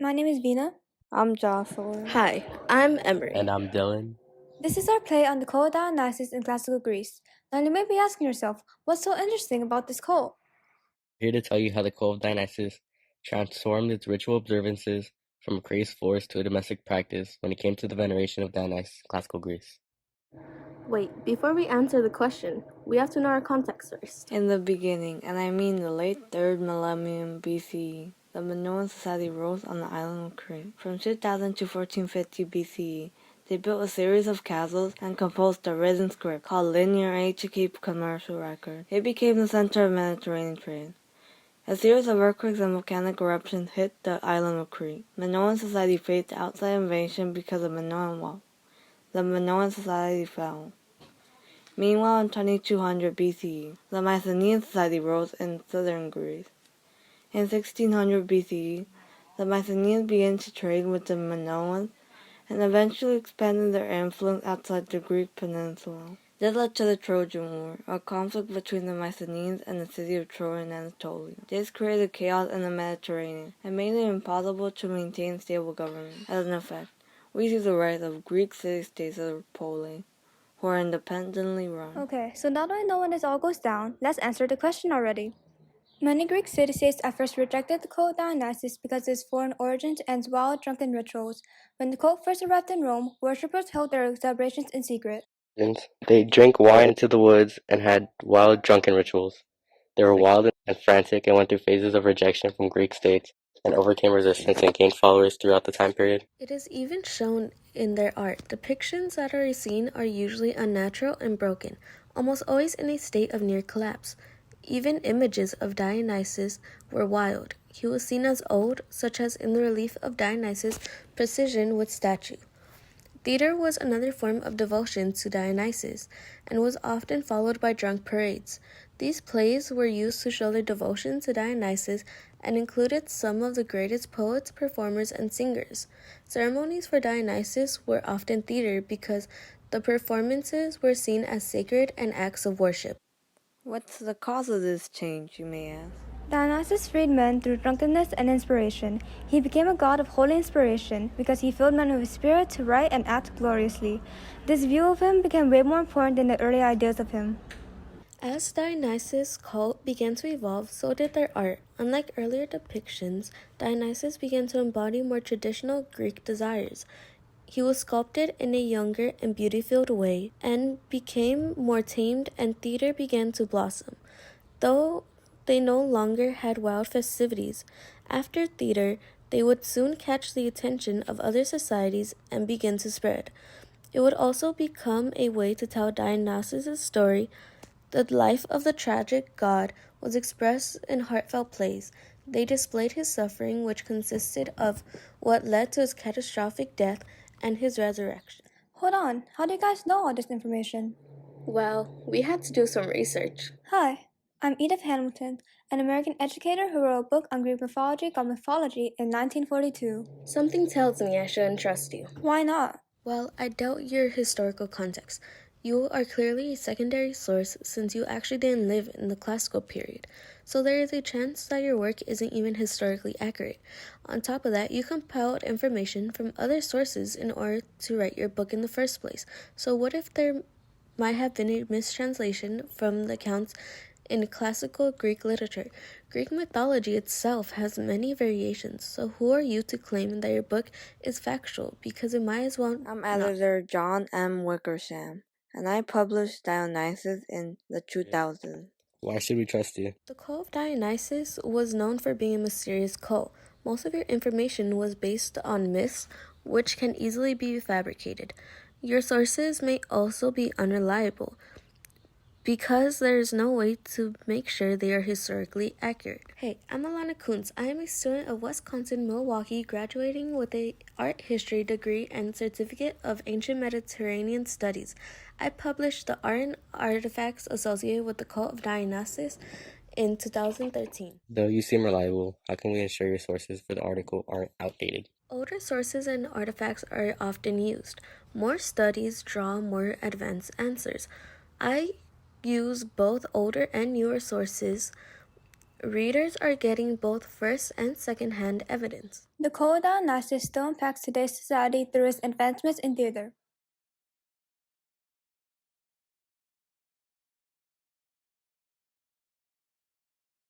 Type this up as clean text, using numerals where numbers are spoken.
My name is Vina. I'm Joselyn. Hi, I'm Emery. And I'm Dylan. This is our play on the cult of Dionysus in classical Greece. Now you may be asking yourself, what's so interesting about this cult? Here to tell you how the cult of Dionysus transformed its ritual observances from a crazed force to a domestic practice when it came to the veneration of Dionysus in classical Greece. Wait, before we answer the question, we have to know our context first. In the beginning, and I mean the late 3rd millennium BCE, the Minoan society rose on the island of Crete. From 2000 to 1450 BCE, they built a series of castles and composed a written script called Linear A to keep commercial record. It became the center of Mediterranean trade. A series of earthquakes and volcanic eruptions hit the island of Crete. Minoan society faced outside invasion because of Minoan wealth. The Minoan society fell. Meanwhile, in 2200 BCE, the Mycenaean society rose in southern Greece. In 1600 BCE, the Mycenaeans began to trade with the Minoans and eventually expanded their influence outside the Greek peninsula. This led to the Trojan War, a conflict between the Mycenaeans and the city of Troy in Anatolia. This created chaos in the Mediterranean and made it impossible to maintain stable government. As an effect, we see the rise of Greek city-states of Poli, who are independently run. Okay, so now that I know when this all goes down, let's answer the question already. Many Greek city-states at first rejected the cult of Dionysus because of its foreign origins and its wild, drunken rituals. When the cult first arrived in Rome, worshippers held their celebrations in secret. They drank wine into the woods and had wild drunken rituals. They were wild and frantic and went through phases of rejection from Greek states and overcame resistance and gained followers throughout the time period. It is even shown in their art. Depictions that are seen are usually unnatural and broken, almost always in a state of near collapse. Even images of Dionysus were wild. He was seen as old, such as in the relief of Dionysus' precision with statue. Theater was another form of devotion to Dionysus, and was often followed by drunk parades. These plays were used to show their devotion to Dionysus and included some of the greatest poets, performers, and singers. Ceremonies for Dionysus were often theater because the performances were seen as sacred and acts of worship. What's the cause of this change, you may ask? Dionysus freed men through drunkenness and inspiration. He became a god of holy inspiration because he filled men with his spirit to write and act gloriously. This view of him became way more important than the early ideas of him. As Dionysus' cult began to evolve, so did their art. Unlike earlier depictions, Dionysus began to embody more traditional Greek desires. He was sculpted in a younger and beauty-filled way and became more tamed, and theater began to blossom, though they no longer had wild festivities. After theater, they would soon catch the attention of other societies and begin to spread. It would also become a way to tell Dionysus' story. The life of the tragic god was expressed in heartfelt plays. They displayed his suffering, which consisted of what led to his catastrophic death and his resurrection. Hold on, how do you guys know all this information? Well, we had to do some research. Hi, I'm Edith Hamilton, an American educator who wrote a book on Greek mythology called Mythology in 1942. Something tells me I shouldn't trust you. Why not? Well, I doubt your historical context. You are clearly a secondary source since you actually didn't live in the classical period, so there is a chance that your work isn't even historically accurate. On top of that, you compiled information from other sources in order to write your book in the first place. So what if there might have been a mistranslation from the accounts in classical Greek literature? Greek mythology itself has many variations, so who are you to claim that your book is factual? Because it might as well I'm not. editor John M. Wickersham, and I published Dionysus in the 2000s. Why should we trust you? The cult of Dionysus was known for being a mysterious cult. Most of your information was based on myths, which can easily be fabricated. Your sources may also be unreliable, because there is no way to make sure they are historically accurate. Hey, I'm Alana Kuntz. I am a student of Wisconsin, Milwaukee, graduating with a art history degree and certificate of ancient Mediterranean studies. I published the art and artifacts associated with the cult of Dionysus in 2013. Though you seem reliable, how can we ensure your sources for the article aren't outdated? Older sources and artifacts are often used. More studies draw more advanced answers. I use both older and newer sources readers are getting both first and second-hand evidence. The cult of Dionysus still impacts today's society through its advancements in theater.